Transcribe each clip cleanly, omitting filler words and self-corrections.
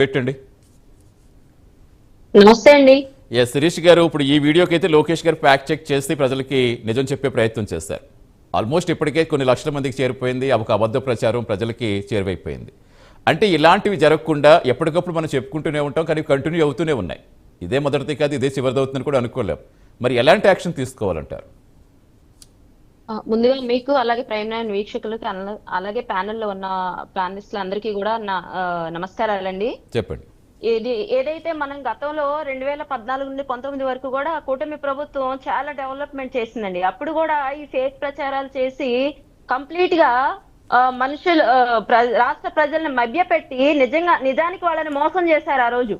పెట్టండి. నమస్తే అండి. శిరీష్ గారు, ఇప్పుడు ఈ వీడియోకి అయితే లోకేష్ గారు ఫ్యాక్ట్ చెక్ చేసి ప్రజలకి నిజం చెప్పే ప్రయత్నం చేశారు. ఆల్మోస్ట్ ఇప్పటికే కొన్ని లక్షల మందికి చేరిపోయింది. ఒక అబద్ధ ప్రచారం ప్రజలకి చేరువైపోయింది. అంటే ఇలాంటివి జరగకుండా ఎప్పటికప్పుడు మనం చెప్పుకుంటూనే ఉంటాం, కానీ కంటిన్యూ అవుతూనే ఉన్నాయి. ఇదే మొదటిది కాదు, ఇదే చివరిదవుతుందని కూడా అనుకోలేం. మరి ఎలాంటి యాక్షన్ తీసుకోవాలంటారు? ముందుగా మీకు అలాగే ప్రైమ్ నైన్ వీక్షకులకి అలాగే ప్యానెల్లో ఉన్న ప్యానలిస్టులు అందరికీ కూడా నా నమస్కారాలండి. చెప్పండి. ఏదైతే మనం గతంలో 2014 నుండి 19 వరకు కూడా కూటమి ప్రభుత్వం చాలా డెవలప్మెంట్ చేసిందండి. అప్పుడు కూడా ఈ ఫేక్ ప్రచారాలు చేసి కంప్లీట్ గా మనుషులు రాష్ట్ర ప్రజల్ని మభ్యపెట్టి నిజానికి వాళ్ళని మోసం చేశారు ఆ రోజు.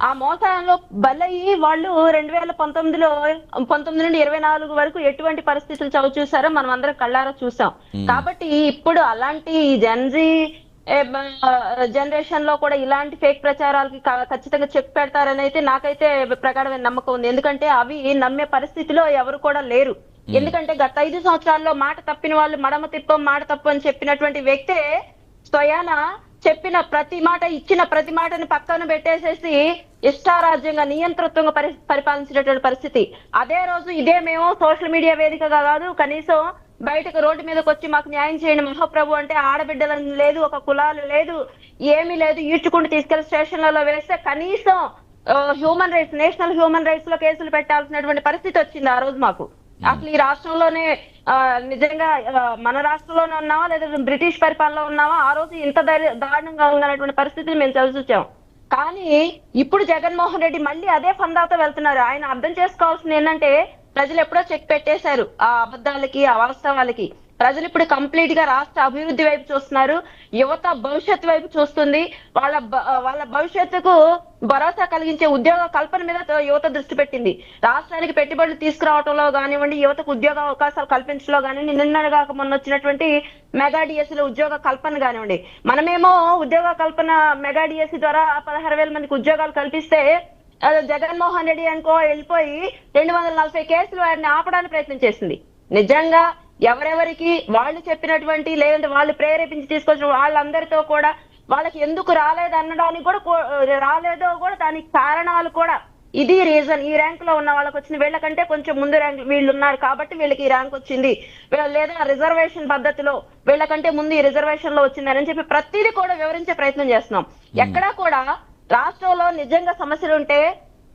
ఆ మోసంలో బలయ్యి వాళ్ళు 2019 నుండి 24 వరకు ఎటువంటి పరిస్థితులు చవి చూసారో మనం అందరం కళ్ళారా చూసాం. కాబట్టి ఇప్పుడు అలాంటి జెన్జీ జనరేషన్ లో కూడా ఇలాంటి ఫేక్ ప్రచారాలకి ఖచ్చితంగా చెక్ పెడతారని అయితే నాకైతే ప్రగాఢమైన నమ్మకం ఉంది. ఎందుకంటే అవి నమ్మే పరిస్థితిలో ఎవరు కూడా లేరు. ఎందుకంటే గత 5 సంవత్సరాల్లో మాట తప్పిన వాళ్ళు మడమ తిప్పం మాట తప్పు అని చెప్పినటువంటి వ్యక్తే స్వయాన చెప్పిన ప్రతి మాట ఇచ్చిన ప్రతి మాటని పక్కన పెట్టేసేసి ఇష్టారాజ్యంగా నియంతృత్వంగా పరిపాలించినటువంటి పరిస్థితి. అదే రోజు ఇదే మేము సోషల్ మీడియా వేదికగా కాదు, కనీసం బయటకు రోడ్డు మీదకి వచ్చి మాకు న్యాయం చేయండి మహాప్రభు అంటే ఆడబిడ్డలని లేదు, ఒక కులాలు లేదు, ఏమీ లేదు, ఈడ్చుకుంటూ తీసుకెళ్లి స్టేషన్లలో వేస్తే కనీసం human rights national human rights లో కేసులు పెట్టాల్సినటువంటి పరిస్థితి వచ్చింది ఆ రోజు మాకు. అసలు ఈ రాష్ట్రంలోనే నిజంగా మన రాష్ట్రంలోనే ఉన్నావా లేదా బ్రిటిష్ పరిపాలనలో ఉన్నావా, ఆ రోజు ఇంత దారుణంగా ఉన్నటువంటి పరిస్థితిని మేము చూసాం. కానీ ఇప్పుడు జగన్మోహన్ రెడ్డి మళ్ళీ అదే ఫందాతో వెళ్తున్నారు. ఆయన అర్థం చేసుకోవాల్సింది ఏంటంటే ప్రజలు ఎప్పుడో చెక్ పెట్టేశారు ఆ అబద్ధాలకి ఆ వాస్తవాలకి. ప్రజలు ఇప్పుడు కంప్లీట్ గా రాష్ట్ర అభివృద్ధి వైపు చూస్తున్నారు, యువత భవిష్యత్తు వైపు చూస్తుంది. వాళ్ళ భవిష్యత్తుకు భరోసా కలిగించే ఉద్యోగ కల్పన మీద యువత దృష్టి పెట్టింది. రాష్ట్రానికి పెట్టుబడులు తీసుకురావడంలో కానివ్వండి, యువతకు ఉద్యోగ అవకాశాలు కల్పించడంలో కానివ్వండి, నిన్నగాక మొన్న వచ్చినటువంటి మెగా డిఎస్సీ ఉద్యోగ కల్పన కానివ్వండి. మనమేమో ఉద్యోగ కల్పన మెగా డిఎస్సీ ద్వారా 16,000 మందికి ఉద్యోగాలు కల్పిస్తే జగన్మోహన్ రెడ్డి అనుకో వెళ్ళిపోయి 240 కేసులు వారిని ఆపడానికి ప్రయత్నం చేసింది. నిజంగా ఎవరెవరికి వాళ్ళు చెప్పినటువంటి లేదంటే వాళ్ళు ప్రేరేపించి తీసుకొచ్చిన వాళ్ళందరితో కూడా వాళ్ళకి ఎందుకు రాలేదు అనడానికి కూడా రాలేదో కూడా దానికి కారణాలు కూడా ఇది రీజన్. ఈ ర్యాంక్ లో ఉన్న వాళ్ళకి వచ్చింది, వీళ్ళకంటే కొంచెం ముందు ర్యాంక్ వీళ్ళు ఉన్నారు కాబట్టి వీళ్ళకి ఈ ర్యాంక్ వచ్చింది, లేదా రిజర్వేషన్ పద్ధతిలో వీళ్ళకంటే ముందు ఈ రిజర్వేషన్ లో వచ్చిందని చెప్పి ప్రతిదీ కూడా వివరించే ప్రయత్నం చేస్తున్నాం. ఎక్కడా కూడా రాష్ట్రంలో నిజంగా సమస్యలు ఉంటే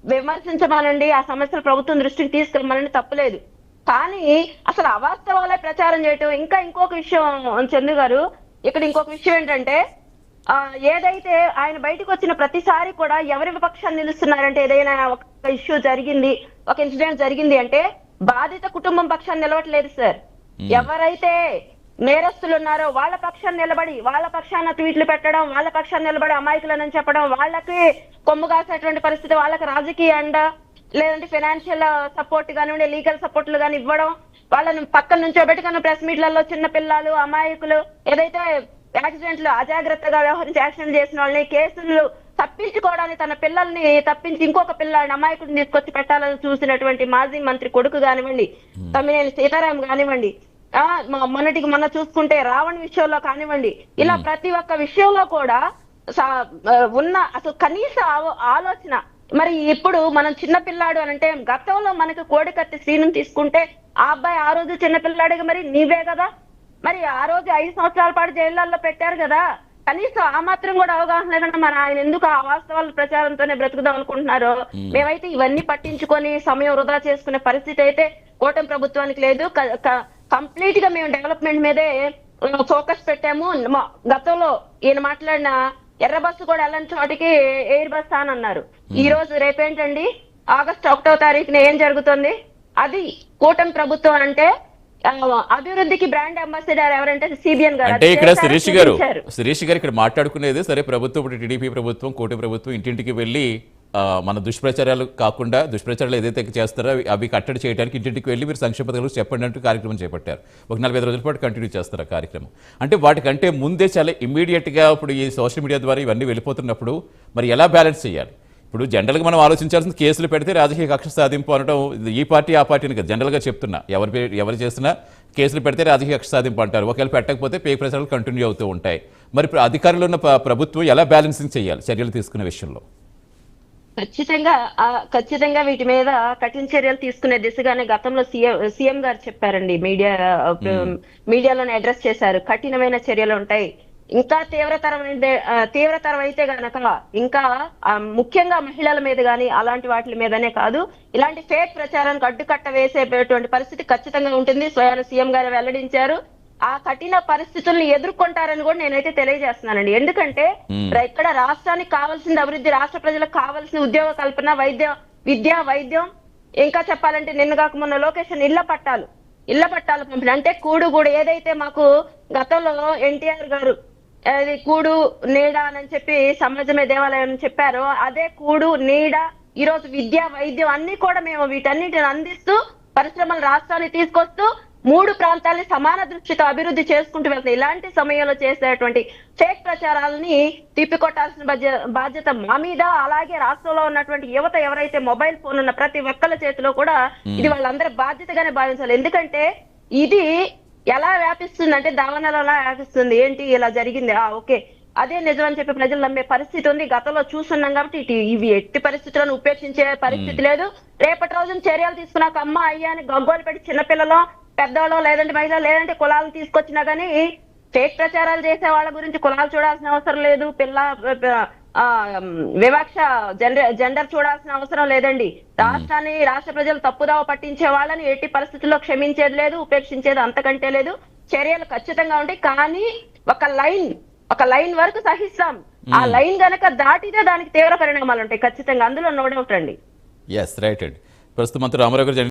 విమర్శించమనండి, ఆ సమస్యలు ప్రభుత్వం దృష్టికి తీసుకెళ్ళమనండి, తప్పులేదు. కానీ అసలు అవాస్తవాలే ప్రచారం చేయటం. ఇంకొక విషయం చందు గారు, ఇక్కడ ఇంకొక విషయం ఏంటంటే ఏదైతే ఆయన బయటకు వచ్చిన ప్రతిసారి కూడా ఎవరి విపక్షాన్ని నిలుస్తున్నారంటే ఏదైనా ఒక ఇష్యూ జరిగింది, ఒక ఇన్సిడెంట్ జరిగింది అంటే బాధిత కుటుంబం పక్షాన్ని నిలవట్లేదు సార్. ఎవరైతే నేరస్తులు ఉన్నారో వాళ్ళ పక్షాన్ని నిలబడి వాళ్ళ పక్షాన ట్వీట్లు పెట్టడం, వాళ్ళ పక్షాన్ని నిలబడి అమాయకులని చెప్పడం, వాళ్ళకి కొమ్ము కాసేటువంటి పరిస్థితి, వాళ్ళకి రాజకీయ అండ లేదంటే ఫైనాన్షియల్ సపోర్ట్ కానివ్వండి, లీగల్ సపోర్ట్లు కానీ ఇవ్వడం, వాళ్ళని పక్కన నుంచోబెట్టుకున్న ప్రెస్ మీట్లలో చిన్న పిల్లలు అమాయకులు ఏదైతే యాక్సిడెంట్లు అజాగ్రత్తగా వ్యవహరించి యాక్సిడెంట్ చేసిన వాళ్ళని కేసులు తప్పించుకోవడానికి తన పిల్లల్ని తప్పించి ఇంకొక పిల్లని అమాయకుడిని తీసుకొచ్చి పెట్టాలని చూసినటువంటి మాజీ మంత్రి కొడుకు కానివ్వండి, తమ్మినేని సీతారాం కానివ్వండి, మొన్నటికి మొన్న చూసుకుంటే రావణ్ విషయంలో కానివ్వండి, ఇలా ప్రతి ఒక్క విషయంలో కూడా ఉన్న అసలు కనీస ఆలోచన. మరి ఇప్పుడు మనం చిన్నపిల్లాడు అని అంటే గతంలో మనకి కోడికత్తి శ్రీను తీసుకుంటే ఆ అబ్బాయి ఆ రోజు చిన్నపిల్లాడిగా మరి నీవే కదా, మరి ఆ రోజు 5 సంవత్సరాల పాటు జైళ్ళల్లో పెట్టారు కదా, కనీసం ఆ మాత్రం కూడా అవగాహన లేకుండా మరి ఆయన ఎందుకు ఆ వాస్తవాల ప్రచారంతోనే బ్రతుకుదాం అనుకుంటున్నారో. మేమైతే ఇవన్నీ పట్టించుకొని సమయం వృధా చేసుకునే పరిస్థితి అయితే కూటమి ప్రభుత్వానికి లేదు. కంప్లీట్ గా మేము డెవలప్మెంట్ మీదే ఫోకస్ పెట్టాము. గతంలో ఈయన మాట్లాడిన ఎర్ర బస్సు కూడా వెళ్ళని చోటికి ఎయిర్ బస్ అని అన్నారు. ఈ రోజు రేపేంటండి ఆగస్టు 1వ తారీఖున ఏం జరుగుతుంది? అది కూటమి ప్రభుత్వం అంటే అభివృద్ధికి బ్రాండ్ అంబాసిడర్ ఎవరంటే సిబిఎన్ గారు. అంటే ఇక్కడ శిరీష్ గారు ఇక్కడ మాట్లాడుకునేది సరే, ప్రభుత్వం ఇప్పుడు టీడీపీ ప్రభుత్వం కూటమి ప్రభుత్వం ఇంటింటికి వెళ్ళి మన దుష్ప్రచారాలు కాకుండా దుష్ప్రచారాలు ఏదైతే చేస్తారో అవి కట్టడి చేయడానికి ఇంటింటికి వెళ్ళి మీరు సంక్షేమ పథకాలు చెప్పండి అంటూ కార్యక్రమం చేపట్టారు. ఒక 45 రోజుల పాటు కంటిన్యూ చేస్తారు ఆ కార్యక్రమం. అంటే వాటికంటే ముందే చాలా ఇమ్మీడియట్గా ఇప్పుడు ఈ సోషల్ మీడియా ద్వారా ఇవన్నీ వెళ్ళిపోతున్నప్పుడు మరి ఎలా బ్యాలెన్స్ చేయాలి? ఇప్పుడు జనరల్గా మనం ఆలోచించాల్సింది కేసులు పెడితే రాజకీయ కక్ష సాధింపు అనడం ఈ పార్టీ ఆ పార్టీని కదా జనరల్గా చెప్తున్నా. ఎవరు చేసినా కేసులు పెడితే రాజకీయ కక్ష సాధింపు అంటారు. ఒకవేళ పెట్టకపోతే పేక్ ప్రచారాలు కంటిన్యూ అవుతూ ఉంటాయి. మరి ఇప్పుడు అధికారంలో ఉన్న ప్రభుత్వం ఎలా బ్యాలెన్సింగ్ చేయాలి చర్యలు తీసుకునే విషయంలో? ఖచ్చితంగా వీటి మీద కఠిన చర్యలు తీసుకునే దిశగానే గతంలో సీఎం గారు చెప్పారండి. మీడియాలోనే అడ్రస్ చేశారు. కఠినమైన చర్యలు ఉంటాయి. ఇంకా తీవ్రతరం అయితే గనక ఇంకా ముఖ్యంగా మహిళల మీద గాని అలాంటి వాటి మీదనే కాదు, ఇలాంటి ఫేక్ ప్రచారానికి అడ్డుకట్ట వేసేటువంటి పరిస్థితి ఖచ్చితంగా ఉంటుంది. స్వయాన సీఎం గారు వెల్లడించారు. ఆ కఠిన పరిస్థితుల్ని ఎదుర్కొంటారని కూడా నేనైతే తెలియజేస్తున్నానండి. ఎందుకంటే ఇక్కడ రాష్ట్రానికి కావాల్సిన అభివృద్ధి, రాష్ట్ర ప్రజలకు కావాల్సిన ఉద్యోగ కల్పన, వైద్యం, ఇంకా చెప్పాలంటే నిన్న కాక మొన్న లొకేషన్ ఇళ్ల పట్టాలు పంపిణీ, అంటే కూడు ఏదైతే మాకు గతంలో ఎన్టీఆర్ గారు అది కూడు నీడ అని చెప్పి సమాజమే దేవాలయం అని చెప్పారో, అదే కూడు నీడ ఈ రోజు వైద్యం అన్ని కూడా మేము వీటన్నిటిని అందిస్తూ పరిశ్రమలు రాష్ట్రాన్ని తీసుకొస్తూ 3 ప్రాంతాలని సమాన దృష్టితో అభివృద్ధి చేసుకుంటూ వెళ్తాయి. ఇలాంటి సమయంలో చేసేటువంటి ఫేక్ ప్రచారాలని తిప్పికొట్టాల్సిన బాధ్యత మా మీద, అలాగే రాష్ట్రంలో ఉన్నటువంటి యువత ఎవరైతే మొబైల్ ఫోన్ ఉన్న ప్రతి ఒక్కళ్ళ చేతిలో కూడా ఇది వాళ్ళందరి బాధ్యతగానే భావించాలి. ఎందుకంటే ఇది ఎలా వ్యాపిస్తుంది అంటే దావనలో ఎలా వ్యాపిస్తుంది, ఏంటి ఇలా జరిగింది, ఓకే అదే నిజం అని చెప్పి ప్రజలు నమ్మే పరిస్థితి ఉంది. గతంలో చూస్తున్నాం కాబట్టి ఇవి ఎట్టి పరిస్థితులను ఉపేక్షించే పరిస్థితి లేదు. రేపటి రోజున చర్యలు తీసుకున్నాక అమ్మ అయ్యా అని గగ్గోలు పెట్టి చిన్నపిల్లలు, పెద్దవాళ్ళు, లేదంటే మహిళలు, లేదంటే కులాలను తీసుకొచ్చినా గానీ ఫేక్ ప్రచారాలు చేసే వాళ్ళ గురించి కులాలు చూడాల్సిన అవసరం లేదు. వివక్ష జెండర్ చూడాల్సిన అవసరం లేదండి. రాష్ట్ర ప్రజలు తప్పుదావ పట్టించే వాళ్ళని ఎట్టి పరిస్థితుల్లో క్షమించేది లేదు, ఉపేక్షించేది అంతకంటే లేదు. చర్యలు ఖచ్చితంగా ఉంటాయి. కానీ ఒక లైన్ వరకు సహిస్తాం. ఆ లైన్ గనక దాటితే దానికి తీవ్ర పరిణామాలు ఉంటాయి ఖచ్చితంగా, అందులో నో డౌట్ అండి. ఎస్ రైట్ అండి. ప్రస్తుతం మంత్రి రామారావు గారు